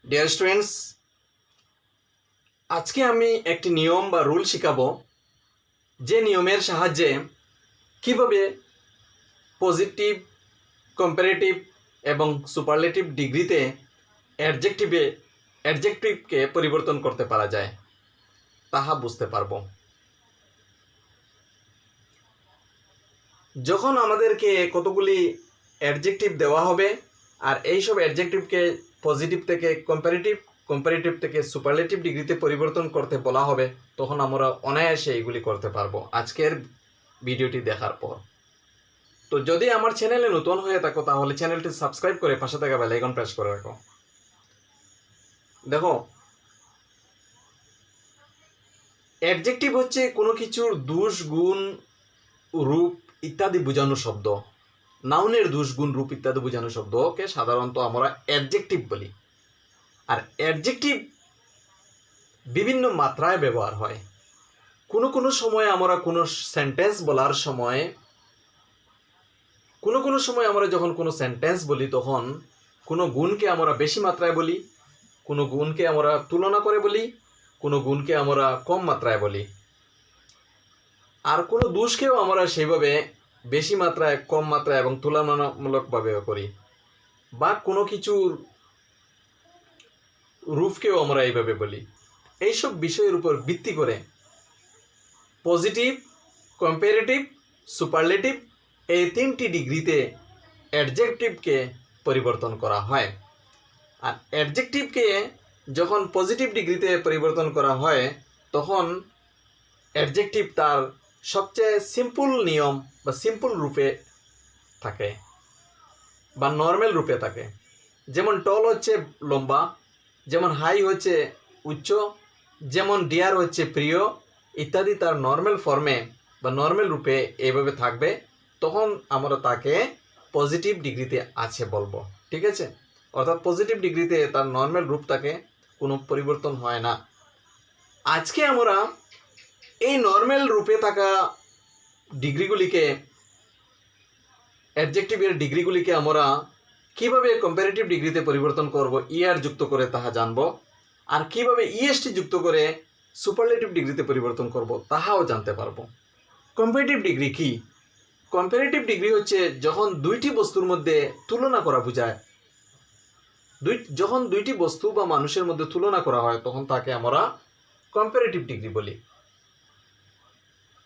Dear students, আজকে আমি একটি নিয়ম বা রুল শেখাবো, যে নিয়মের সাহায্যে কিভাবে পজিটিভ, কম্পারেটিভ এবং সুপারলেটিভ ডিগ্রিতে অ্যাডজেক্টিভকে পরিবর্তন করতে পারা যায় তাহা বুঝতে পারবো। যখন আমাদেরকে কতগুলি অ্যাডজেক্টিভ দেওয়া হবে আর এইসব অ্যাডজেক্টিভকে পজিটিভ থেকে কম্পারেটিভ থেকে সুপারলেটিভ ডিগ্রিতে পরিবর্তন করতে বলা হবে, তখন আমরা অনায়াসে এইগুলি করতে পারবো আজকের ভিডিওটি দেখার পর। তো যদি আমার চ্যানেলে নতুন হয়ে থাকো তাহলে চ্যানেলটি সাবস্ক্রাইব করে পাশে থাকা বেল আইকন প্রেস করে রাখো। দেখো, অ্যাডজেক্টিভ হচ্ছে কোনো কিছুর দোষ, গুণ, রূপ ইত্যাদি বোঝানো শব্দ। নাউনের দোষ, গুণ, রূপ ইত্যাদি বোঝানো শব্দকে সাধারণত আমরা অ্যাডজেক্টিভ বলি। আর অ্যাডজেক্টিভ বিভিন্ন মাত্রায় ব্যবহার হয়। কোনো সময় আমরা কোনো সেন্টেন্স বলার সময় কোনো সময় আমরা যখন কোনো সেন্টেন্স বলি তখন কোনো গুণকে আমরা বেশি মাত্রায় বলি, কোনো গুণকে আমরা তুলনা করে বলি, কোনো গুণকে আমরা কম মাত্রায় বলি। আর কোনো দোষকেও আমরা সেইভাবে বেশি মাত্রায়, কম মাত্রায় এবং তুলনামূলকভাবে করি। বা কোনো কিছুর রূপকেও আমরা এইভাবে বলি। এইসব বিষয়ের উপর ভিত্তি করে পজিটিভ, কম্পারেটিভ, সুপারলেটিভ এই তিনটি ডিগ্রিতে অ্যাডজেক্টিভকে পরিবর্তন করা হয়। আর অ্যাডজেক্টিভকে যখন পজিটিভ ডিগ্রিতে পরিবর্তন করা হয় তখন অ্যাডজেক্টিভ তার সবচেয়ে সিম্পল নিয়ম বা সিম্পল রূপে থাকে বা নর্মাল রূপে থাকে। যেমন টল হচ্ছে লম্বা, যেমন হাই হচ্ছে উচ্চ, যেমন ডিয়ার হচ্ছে প্রিয় ইত্যাদি তার নর্মাল ফর্মে বা নর্মাল রূপে এইভাবে থাকবে, তখন আমরা তাকে পজিটিভ ডিগ্রিতে আছে বলবো। ঠিক আছে? অর্থাৎ পজিটিভ ডিগ্রিতে তার নর্মাল রূপ থাকে, কোনো পরিবর্তন হয় না। আজকে আমরা এই নর্মাল রূপে থাকা ডিগ্রিগুলিকে, অ্যাডজেক্টিভের ডিগ্রিগুলিকে আমরা কিভাবে কম্পারেটিভ ডিগ্রিতে পরিবর্তন করব, ইআর যুক্ত করে তাহা জানব। আর কিভাবে ইএসটি যুক্ত করে সুপারলেটিভ ডিগ্রিতে পরিবর্তন করব তাহাও জানতে পারবো। কম্পারেটিভ ডিগ্রি কি? কম্পারেটিভ ডিগ্রি হচ্ছে যখন দুইটি বস্তুর মধ্যে তুলনা করা বোঝায়। যখন দুইটি বস্তু বা মানুষের মধ্যে তুলনা করা হয় তখন তাকে আমরা কম্পারেটিভ ডিগ্রি বলি।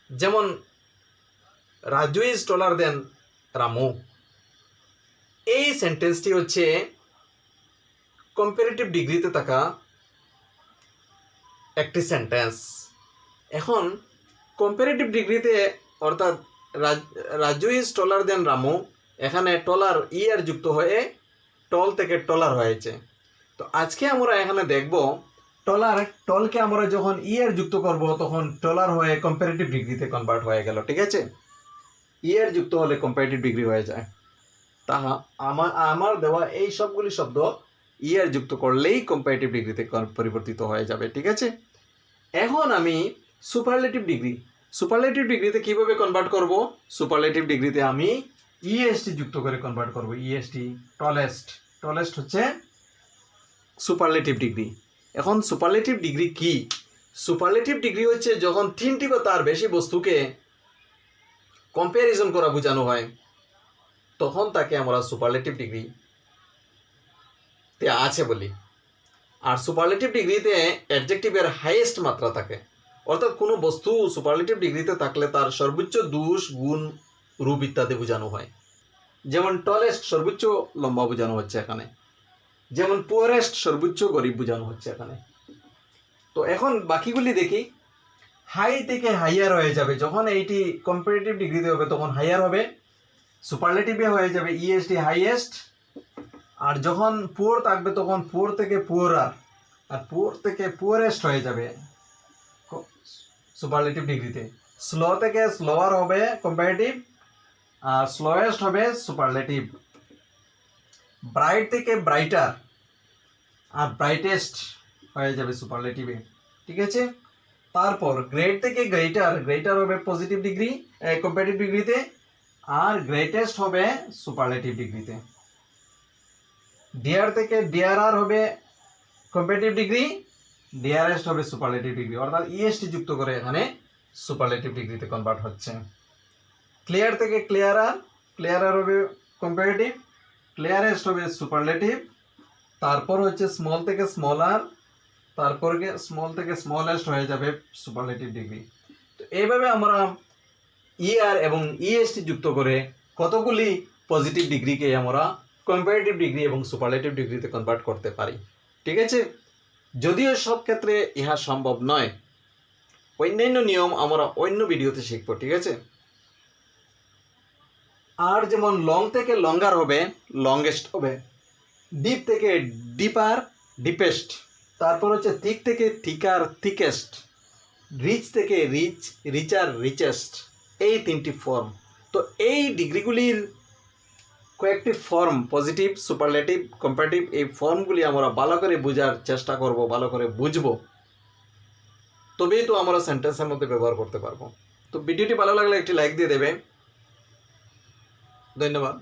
যেমন রাজু ইজ টলার দেন রামু, এই সেন্টেন্সটি হচ্ছে কম্পারেটিভ ডিগ্রিতে থাকা একটি সেন্টেন্স। এখন কম্পারেটিভ ডিগ্রিতে অর্থাৎ রাজু ইজ টলার দেন রামু, এখানে টলার ইয়ার যুক্ত হয়ে টল থেকে টলার হয়েছে। তো আজকে আমরা এখানে দেখব টলকে আমরা যখন ইয়ার যুক্ত করব তখন টলার হয়ে কম্পারেটিভ ডিগ্রিতে কনভার্ট হয়ে গেল। ঠিক আছে? ইয়ার যুক্ত হলে কম্পারেটিভ ডিগ্রি হয়ে যায়। তাহা আমার দেওয়া এই সবগুলি শব্দ ইয়ার যুক্ত করলেই কম্পারেটিভ ডিগ্রিতে পরিবর্তিত হয়ে যাবে। ঠিক আছে? এখন আমি সুপারলেটিভ ডিগ্রিতে কিভাবে কনভার্ট করব? সুপারলেটিভ ডিগ্রিতে আমি ইএসটি যুক্ত করে কনভার্ট করব। ইএসটি, টলেস্ট হচ্ছে সুপারলেটিভ ডিগ্রি। এখন সুপারলেটিভ ডিগ্রি কি? সুপারলেটিভ ডিগ্রি হচ্ছে যখন তিনটি বা তার বেশি বস্তুকে কম্প্যারিজন করা বোঝানো হয় তখন তাকে আমরা সুপারলেটিভ ডিগ্রিতে আছে বলি। আর সুপারলেটিভ ডিগ্রিতে অ্যাডজেক্টিভের হাইয়েস্ট মাত্রা থাকে, অর্থাৎ কোনো বস্তু সুপারলেটিভ ডিগ্রিতে থাকলে তার সর্বোচ্চ দোষ, গুণ, রূপ ইত্যাদি বোঝানো হয়। যেমন টলেস্ট সর্বোচ্চ লম্বা বোঝানো হচ্ছে এখানে, যেমন পুয়ারেস্ট সর্বোচ্চ গরিব বোঝানো হচ্ছে এখানে। তো এখন বাকিগুলি দেখি। হাই থেকে হাইয়ার হয়ে যাবে, যখন এইটি কম্পারেটিভ ডিগ্রিতে হবে তখন হাইয়ার হবে, সুপারলেটিভে হয়ে যাবে ইএসটি হাইয়েস্ট। আর যখন পুয়ার থাকবে তখন পুয়ার থেকে পুয়ারার, আর পুয়ার থেকে পুয়ারেস্ট হয়ে যাবে সুপারলেটিভ ডিগ্রিতে। স্লো থেকে স্লোয়ার হবে কম্পারেটিভ, আর স্লোয়েস্ট হবে সুপারলেটিভ। ব্রাইট থেকে ব্রাইটার আর ব্রাইটেস্ট হয়ে যাবে সুপারলেটিভে। ঠিক আছে? তারপর গ্রেট থেকে গ্রেটার হবে পজিটিভ ডিগ্রি, কম্পারেটিভ ডিগ্রিতে, আর গ্রেটেস্ট হবে সুপারলেটিভ ডিগ্রিতে। ডিয়ার থেকে ডিয়ারার হবে কম্পারেটিভ ডিগ্রি ডিয়ারেস্ট হবে সুপারলেটিভ ডিগ্রি, অর্থাৎ ইএসটি যুক্ত করে এখানে সুপারলেটিভ ডিগ্রিতে কনভার্ট হচ্ছে। ক্লিয়ার থেকে ক্লিয়ারার, ক্লিয়ারার হবে কম্পারেটিভ, ক্লিয়ারেস্ট হবে সুপারলেটিভ, তারপর হচ্ছে স্মল থেকে স্মলার, তারপর স্মল থেকে স্মলেস্ট হয়ে যাবে সুপারলেটিভ ডিগ্রি। তো এইভাবে আমরা ইআর এবং ইএসটি যুক্ত করে কতগুলি পজিটিভ ডিগ্রিকে আমরা কম্পারেটিভ ডিগ্রি এবং সুপারলেটিভ ডিগ্রিতে কনভার্ট করতে পারি। ঠিক আছে, যদিও সব ক্ষেত্রে ইহা সম্ভব নয়, অন্যান্য নিয়ম আমরা অন্য ভিডিওতে শিখব। ঠিক আছে, আর যেমন লং থেকে লঙ্গার হবে, লংগেস্ট হবে, ডিপ থেকে ডিপার, ডিপেস্ট, তারপর হচ্ছে থিক থেকে থিকার, থিকেস্ট, রিচ থেকে রিচ, রিচার, রিচেস্ট, এই তিনটি ফর্ম। তো এই ডিগ্রিগুলির কয়েকটি ফর্ম, পজিটিভ, সুপারলেটিভ, কম্পারেটিভ, এই ফর্মগুলি আমরা ভালো করে বোঝার চেষ্টা করব, ভালো করে বুঝবো, তবেই তো আমরা সেন্টেন্সের মধ্যে ব্যবহার করতে পারবো। তো ভিডিওটি ভালো লাগলে একটি লাইক দিয়ে দেবে। ধন্যবাদ।